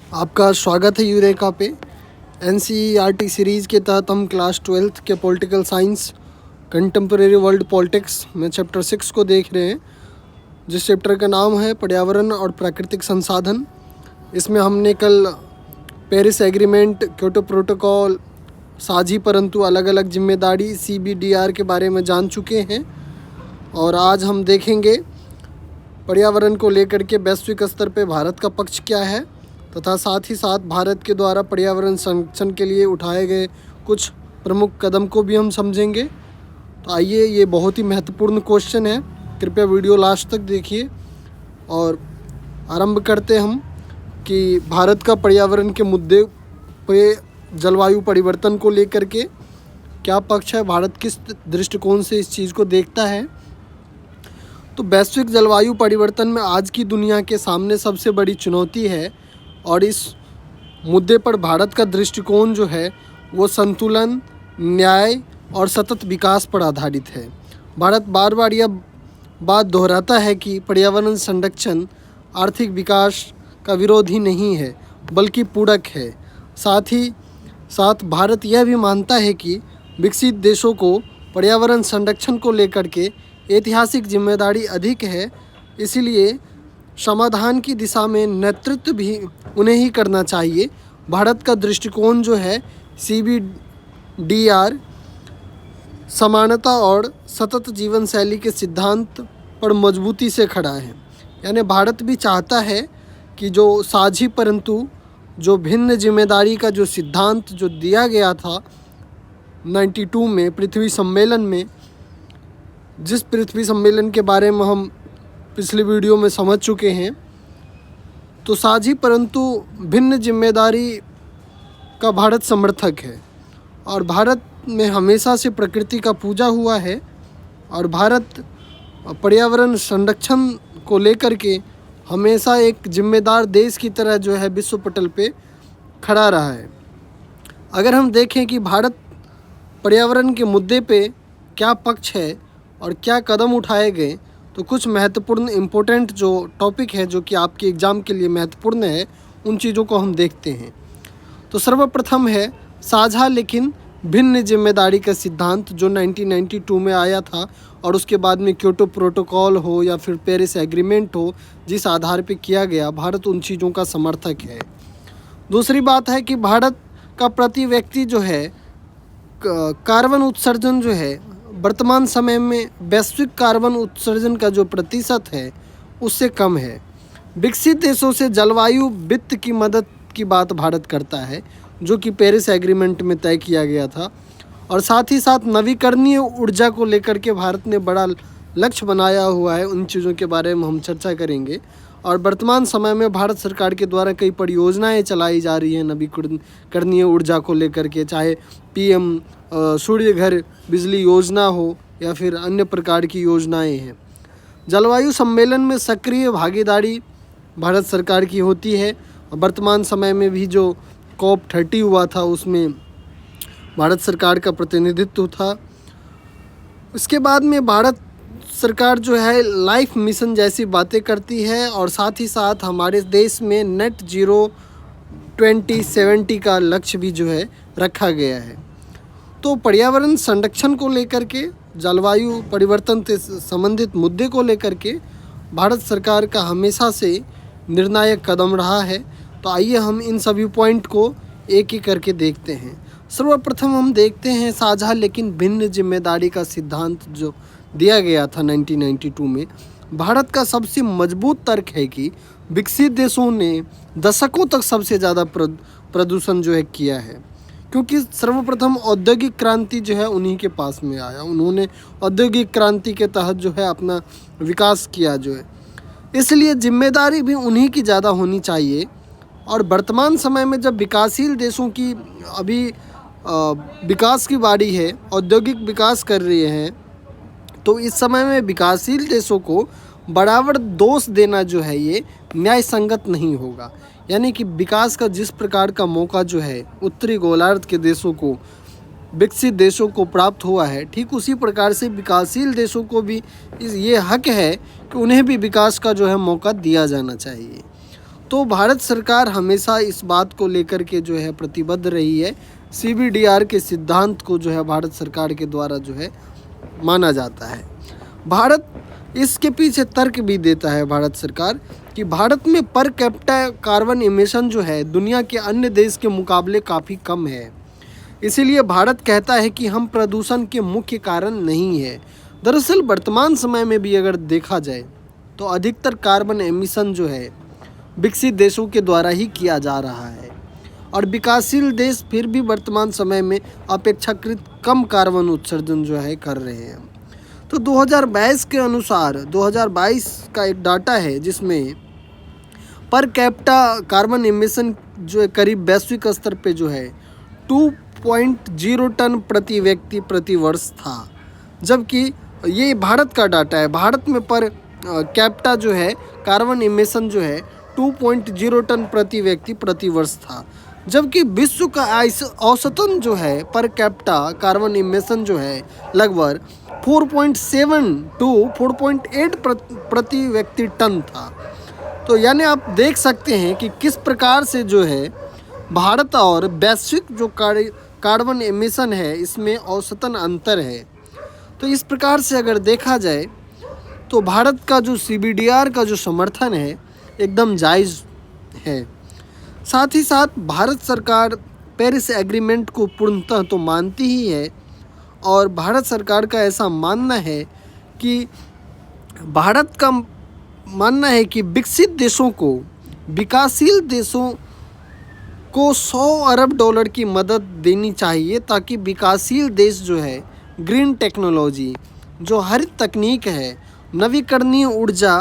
आपका स्वागत है यूरेका पे। एनसीईआरटी सीरीज़ के तहत हम क्लास 12th के political science contemporary world politics में चैप्टर 6 को देख रहे हैं, जिस चैप्टर का नाम है पर्यावरण और प्राकृतिक संसाधन। इसमें हमने कल पेरिस एग्रीमेंट, क्योटो प्रोटोकॉल, साझी परंतु अलग अलग जिम्मेदारी CBDR के बारे में जान चुके हैं, और आज हम देखेंगे पर्यावरण को लेकर के वैश्विक स्तर पे भारत का पक्ष क्या है, तथा साथ ही साथ भारत के द्वारा पर्यावरण संरक्षण के लिए उठाए गए कुछ प्रमुख कदम को भी हम समझेंगे। तो आइए, ये बहुत ही महत्वपूर्ण क्वेश्चन है, कृपया वीडियो लास्ट तक देखिए। और आरंभ करते हम कि भारत का पर्यावरण के मुद्दे पे जलवायु परिवर्तन को लेकर के क्या पक्ष है, भारत किस दृष्टिकोण से इस चीज़ को देखता है। तो वैश्विक जलवायु परिवर्तन में आज की दुनिया के सामने सबसे बड़ी चुनौती है, और इस मुद्दे पर भारत का दृष्टिकोण जो है वो संतुलन, न्याय और सतत विकास पर आधारित है। भारत बार बार यह बात दोहराता है कि पर्यावरण संरक्षण आर्थिक विकास का विरोधी नहीं है, बल्कि पूरक है। साथ ही साथ भारत यह भी मानता है कि विकसित देशों को पर्यावरण संरक्षण को लेकर के ऐतिहासिक जिम्मेदारी अधिक है, इसलिए समाधान की दिशा में नेतृत्व भी उन्हें ही करना चाहिए। भारत का दृष्टिकोण जो है CBDR समानता और सतत जीवन शैली के सिद्धांत पर मजबूती से खड़ा है। यानी भारत भी चाहता है कि जो साझी परंतु जो भिन्न जिम्मेदारी का जो सिद्धांत जो दिया गया था 92 में पृथ्वी सम्मेलन में, जिस पृथ्वी सम्मेलन के बारे में हम पिछले वीडियो में समझ चुके हैं, तो साझी परंतु भिन्न जिम्मेदारी का भारत समर्थक है। और भारत में हमेशा से प्रकृति का पूजा हुआ है, और भारत पर्यावरण संरक्षण को लेकर के हमेशा एक जिम्मेदार देश की तरह जो है विश्व पटल पे खड़ा रहा है। अगर हम देखें कि भारत पर्यावरण के मुद्दे पे क्या पक्ष है और क्या कदम उठाए गए, तो कुछ महत्वपूर्ण इम्पोर्टेंट जो टॉपिक है जो कि आपके एग्ज़ाम के लिए महत्वपूर्ण है, उन चीज़ों को हम देखते हैं। तो सर्वप्रथम है साझा लेकिन भिन्न जिम्मेदारी का सिद्धांत, जो 1992 में आया था, और उसके बाद में क्योटो प्रोटोकॉल हो या फिर पेरिस एग्रीमेंट हो, जिस आधार पे किया गया, भारत उन चीज़ों का समर्थक है। दूसरी बात है कि भारत का प्रति व्यक्ति जो है कार्बन उत्सर्जन जो है वर्तमान समय में वैश्विक कार्बन उत्सर्जन का जो प्रतिशत है उससे कम है। विकसित देशों से जलवायु वित्त की मदद की बात भारत करता है, जो कि पेरिस एग्रीमेंट में तय किया गया था। और साथ ही साथ नवीकरणीय ऊर्जा को लेकर के भारत ने बड़ा लक्ष्य बनाया हुआ है, उन चीज़ों के बारे में हम चर्चा करेंगे। और वर्तमान समय में भारत सरकार के द्वारा कई परियोजनाएं चलाई जा रही हैं नवीकरणीय ऊर्जा को लेकर के, चाहे PM सूर्य घर बिजली योजना हो या फिर अन्य प्रकार की योजनाएं हैं। जलवायु सम्मेलन में सक्रिय भागीदारी भारत सरकार की होती है। वर्तमान समय में भी जो COP30 हुआ था उसमें भारत सरकार का प्रतिनिधित्व था। इसके बाद में भारत सरकार जो है लाइफ मिशन जैसी बातें करती है, और साथ ही साथ हमारे देश में नेट जीरो 2070 का लक्ष्य भी जो है रखा गया है। तो पर्यावरण संरक्षण को लेकर के, जलवायु परिवर्तन से संबंधित मुद्दे को लेकर के भारत सरकार का हमेशा से निर्णायक कदम रहा है। तो आइए हम इन सभी पॉइंट को एक एक करके देखते हैं। सर्वप्रथम हम देखते हैं साझा लेकिन भिन्न जिम्मेदारी का सिद्धांत जो दिया गया था 1992 में। भारत का सबसे मजबूत तर्क है कि विकसित देशों ने दशकों तक सबसे ज़्यादा प्रदूषण जो है किया है, क्योंकि सर्वप्रथम औद्योगिक क्रांति जो है उन्हीं के पास में आया। उन्होंने औद्योगिक क्रांति के तहत जो है अपना विकास किया जो है, इसलिए जिम्मेदारी भी उन्हीं की ज़्यादा होनी चाहिए। और वर्तमान समय में जब विकासशील देशों की अभी विकास की बारी है, औद्योगिक विकास कर रहे हैं, तो इस समय में विकासशील देशों को बराबर दोष देना जो है ये न्याय संगत नहीं होगा। यानी कि विकास का जिस प्रकार का मौका जो है उत्तरी गोलार्ध के देशों को, विकसित देशों को प्राप्त हुआ है, ठीक उसी प्रकार से विकासशील देशों को भी ये हक है कि उन्हें भी विकास का जो है मौका दिया जाना चाहिए। तो भारत सरकार हमेशा इस बात को लेकर के जो है प्रतिबद्ध रही है। CBDR के सिद्धांत को जो है भारत सरकार के द्वारा जो है माना जाता है। भारत इसके पीछे तर्क भी देता है भारत सरकार कि भारत में पर कैपिटा कार्बन इमिशन जो है दुनिया के अन्य देश के मुकाबले काफ़ी कम है। इसीलिए भारत कहता है कि हम प्रदूषण के मुख्य कारण नहीं है। दरअसल वर्तमान समय में भी अगर देखा जाए तो अधिकतर कार्बन एमिशन जो है विकसित देशों के द्वारा ही किया जा रहा है और विकासशील देश फिर भी वर्तमान समय में अपेक्षाकृत कम कार्बन उत्सर्जन जो है कर रहे हैं। तो 2022 के अनुसार 2022 का एक डाटा है जिसमें पर कैपिटा कार्बन एमिशन जो है करीब वैश्विक स्तर पे जो है 2.0 टन प्रति व्यक्ति प्रति वर्ष था, जबकि ये भारत का डाटा है। भारत में पर कैपिटा जो है कार्बन एमिशन जो है 2.0 टन प्रति व्यक्ति प्रति वर्ष था, जबकि विश्व का औसतन जो है पर कैपिटा कार्बन एमिशन जो है लगभग 4.7 टू 4.8 प्रति व्यक्ति टन था। तो यानी आप देख सकते हैं कि किस प्रकार से जो है भारत और वैश्विक जो कार्बन एमिशन है इसमें औसतन अंतर है। तो इस प्रकार से अगर देखा जाए तो भारत का जो CBDR का जो समर्थन है एकदम जायज़ है। साथ ही साथ भारत सरकार पेरिस एग्रीमेंट को पूर्णतः तो मानती ही है और भारत सरकार का ऐसा मानना है कि भारत का मानना है कि विकसित देशों को विकासशील देशों को $100 अरब की मदद देनी चाहिए ताकि विकासशील देश जो है ग्रीन टेक्नोलॉजी जो हरित तकनीक है नवीकरणीय ऊर्जा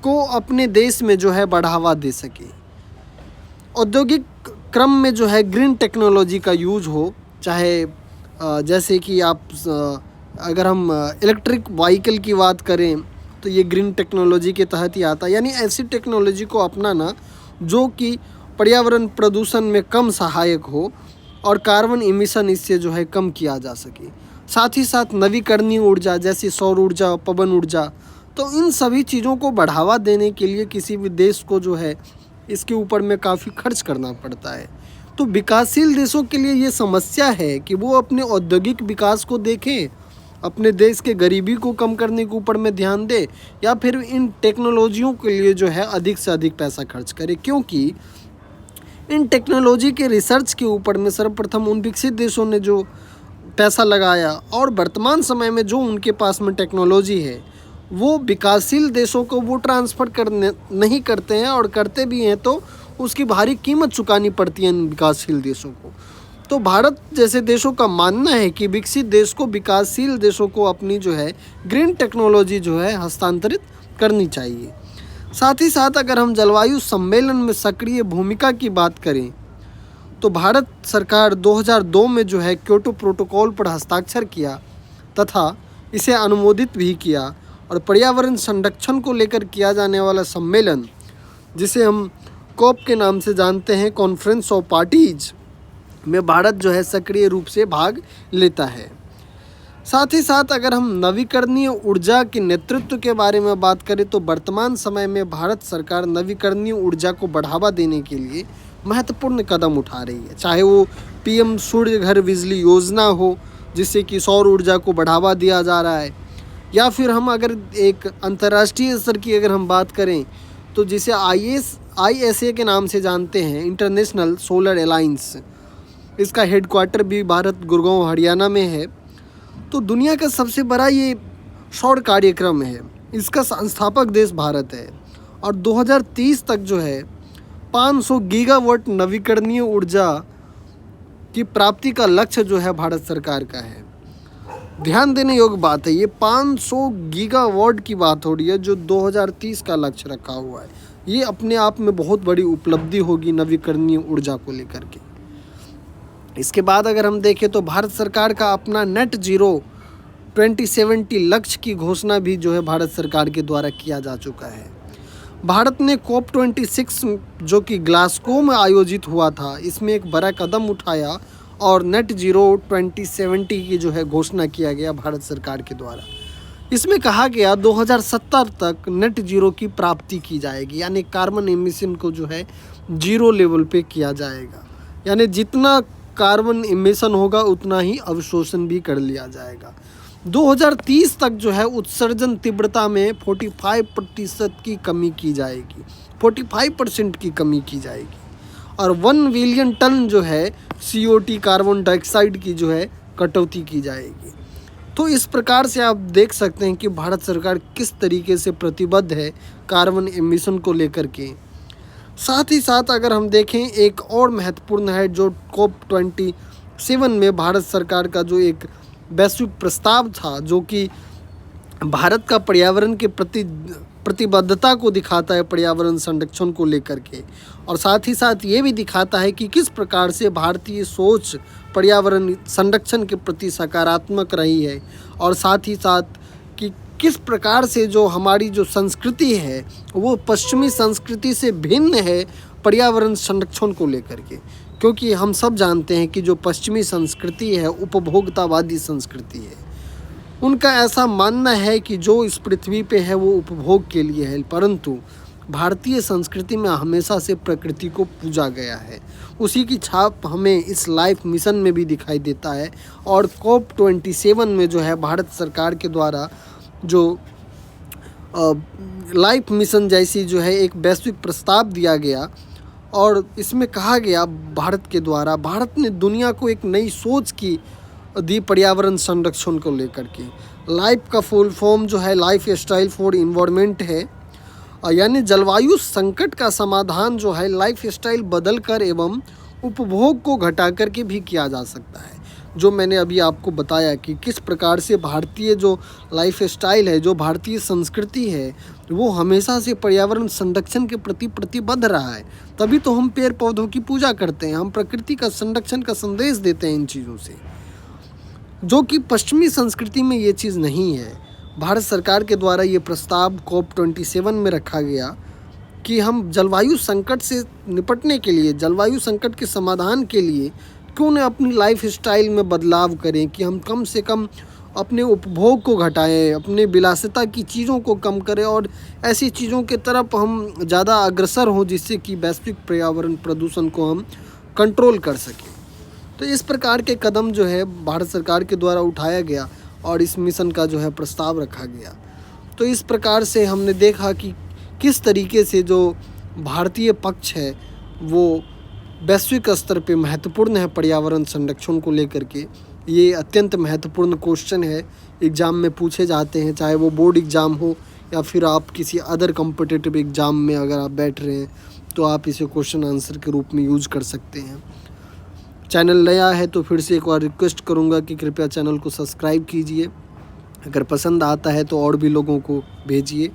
को अपने देश में जो है बढ़ावा दे सके। औद्योगिक क्रम में जो है ग्रीन टेक्नोलॉजी का यूज हो, चाहे जैसे कि आप अगर हम इलेक्ट्रिक व्हीकल की बात करें तो ये ग्रीन टेक्नोलॉजी के तहत ही आता है। यानी ऐसी टेक्नोलॉजी को अपनाना जो कि पर्यावरण प्रदूषण में कम सहायक हो और कार्बन इमिशन इससे जो है कम किया जा सके। साथ ही साथ नवीकरणीय ऊर्जा जैसे सौर ऊर्जा, पवन ऊर्जा, तो इन सभी चीज़ों को बढ़ावा देने के लिए किसी भी देश को जो है इसके ऊपर में काफ़ी खर्च करना पड़ता है। तो विकासशील देशों के लिए ये समस्या है कि वो अपने औद्योगिक विकास को देखें, अपने देश के गरीबी को कम करने के ऊपर में ध्यान दे या फिर इन टेक्नोलॉजियों के लिए जो है अधिक से अधिक पैसा खर्च करे, क्योंकि इन टेक्नोलॉजी के रिसर्च के ऊपर में सर्वप्रथम उन विकसित देशों ने जो पैसा लगाया और वर्तमान समय में जो उनके पास में टेक्नोलॉजी है वो विकासशील देशों को वो ट्रांसफ़र करने नहीं करते हैं और करते भी हैं तो उसकी भारी कीमत चुकानी पड़ती है इन विकासशील देशों को। तो भारत जैसे देशों का मानना है कि विकसित देश को विकासशील देशों को अपनी जो है ग्रीन टेक्नोलॉजी जो है हस्तांतरित करनी चाहिए। साथ ही साथ अगर हम जलवायु सम्मेलन में सक्रिय भूमिका की बात करें तो भारत सरकार 2002 में जो है क्योटो प्रोटोकॉल पर हस्ताक्षर किया तथा इसे अनुमोदित भी किया और पर्यावरण संरक्षण को लेकर किया जाने वाला सम्मेलन जिसे हम COP के नाम से जानते हैं, कॉन्फ्रेंस ऑफ पार्टीज, में भारत जो है सक्रिय रूप से भाग लेता है। साथ ही साथ अगर हम नवीकरणीय ऊर्जा के नेतृत्व के बारे में बात करें तो वर्तमान समय में भारत सरकार नवीकरणीय ऊर्जा को बढ़ावा देने के लिए महत्वपूर्ण कदम उठा रही है, चाहे वो PM सूर्य घर बिजली योजना हो जिससे कि सौर ऊर्जा को बढ़ावा दिया जा रहा है, या फिर हम अगर एक अंतर्राष्ट्रीय स्तर की अगर हम बात करें तो जिसे ISA के नाम से जानते हैं, इंटरनेशनल सोलर अलायंस, इसका हेडक्वार्टर भी भारत गुड़गांव हरियाणा में है। तो दुनिया का सबसे बड़ा ये सौर कार्यक्रम है, इसका संस्थापक देश भारत है और 2030 तक जो है 500 गीगावाट नवीकरणीय ऊर्जा की प्राप्ति का लक्ष्य जो है भारत सरकार का है। ध्यान देने योग्य बात है, ये 500 गीगावाट की बात हो रही है जो 2030 का लक्ष्य रखा हुआ है। ये अपने आप में बहुत बड़ी उपलब्धि होगी नवीकरणीय ऊर्जा को लेकर के। इसके बाद अगर हम देखें तो भारत सरकार का अपना नेट जीरो 2070 लक्ष्य की घोषणा भी जो है भारत सरकार के द्वारा किया जा चुका है। भारत ने COP26 जो कि ग्लासगो में आयोजित हुआ था, इसमें एक बड़ा कदम उठाया और नेट जीरो 2070 की जो है घोषणा किया गया भारत सरकार के द्वारा। इसमें कहा गया 2070 तक नेट जीरो की प्राप्ति की जाएगी, यानी कार्बन एमिशन को जो है जीरो लेवल पे किया जाएगा। यानी जितना कार्बन एमिशन होगा उतना ही अवशोषण भी कर लिया जाएगा। 2030 तक जो है उत्सर्जन तीव्रता में 45% की कमी की जाएगी, 45% की कमी की जाएगी। और 1 बिलियन टन जो है CO2 कार्बन डाइऑक्साइड की जो है कटौती की जाएगी। तो इस प्रकार से आप देख सकते हैं कि भारत सरकार किस तरीके से प्रतिबद्ध है कार्बन एमिशन को लेकर के। साथ ही साथ अगर हम देखें एक और महत्वपूर्ण है जो COP27 में भारत सरकार का जो एक वैश्विक प्रस्ताव था, जो कि भारत का पर्यावरण के प्रति प्रतिबद्धता को दिखाता है पर्यावरण संरक्षण को लेकर के, और साथ ही साथ ये भी दिखाता है कि किस प्रकार से भारतीय सोच पर्यावरण संरक्षण के प्रति सकारात्मक रही है, और साथ ही साथ कि किस प्रकार से जो हमारी जो संस्कृति है वो पश्चिमी संस्कृति से भिन्न है पर्यावरण संरक्षण को लेकर के। क्योंकि हम सब जानते हैं कि जो पश्चिमी संस्कृति है उपभोक्तावादी संस्कृति है। उनका ऐसा मानना है कि जो इस पृथ्वी पे है वो उपभोग के लिए है, परंतु भारतीय संस्कृति में हमेशा से प्रकृति को पूजा गया है। उसी की छाप हमें इस लाइफ मिशन में भी दिखाई देता है। और COP27 में जो है भारत सरकार के द्वारा जो लाइफ मिशन जैसी जो है एक वैश्विक प्रस्ताव दिया गया, और इसमें कहा गया भारत के द्वारा, भारत ने दुनिया को एक नई सोच की दी पर्यावरण संरक्षण को लेकर के। लाइफ का फुल फॉर्म जो है लाइफ स्टाइल फॉर इन्वायरमेंट है, यानी जलवायु संकट का समाधान जो है लाइफ स्टाइल बदल कर एवं उपभोग को घटा कर के भी किया जा सकता है। जो मैंने अभी आपको बताया कि किस प्रकार से भारतीय जो लाइफ स्टाइल है, जो भारतीय संस्कृति है, वो हमेशा से पर्यावरण संरक्षण के प्रति प्रतिबद्ध रहा है। तभी तो हम पेड़ पौधों की पूजा करते हैं, हम प्रकृति का संरक्षण का संदेश देते हैं इन चीज़ों से, जो कि पश्चिमी संस्कृति में ये चीज़ नहीं है। भारत सरकार के द्वारा ये प्रस्ताव COP27 में रखा गया कि हम जलवायु संकट से निपटने के लिए, जलवायु संकट के समाधान के लिए क्यों न अपनी लाइफ स्टाइल में बदलाव करें, कि हम कम से कम अपने उपभोग को घटाएं, अपने विलासिता की चीज़ों को कम करें और ऐसी चीज़ों के तरफ हम ज़्यादा अग्रसर हों जिससे कि वैश्विक पर्यावरण प्रदूषण को हम कंट्रोल कर सकें। तो इस प्रकार के कदम जो है भारत सरकार के द्वारा उठाया गया और इस मिशन का जो है प्रस्ताव रखा गया। तो इस प्रकार से हमने देखा कि किस तरीके से जो भारतीय पक्ष है वो वैश्विक स्तर पे महत्वपूर्ण है पर्यावरण संरक्षण को लेकर के। ये अत्यंत महत्वपूर्ण क्वेश्चन है, एग्ज़ाम में पूछे जाते हैं, चाहे वो बोर्ड एग्ज़ाम हो या फिर आप किसी अदर कॉम्पिटिटिव एग्ज़ाम में अगर आप बैठ रहे हैं तो आप इसे क्वेश्चन आंसर के रूप में यूज़ कर सकते हैं। चैनल नया है तो फिर से एक बार रिक्वेस्ट करूंगा कि कृपया चैनल को सब्सक्राइब कीजिए। अगर पसंद आता है तो और भी लोगों को भेजिए।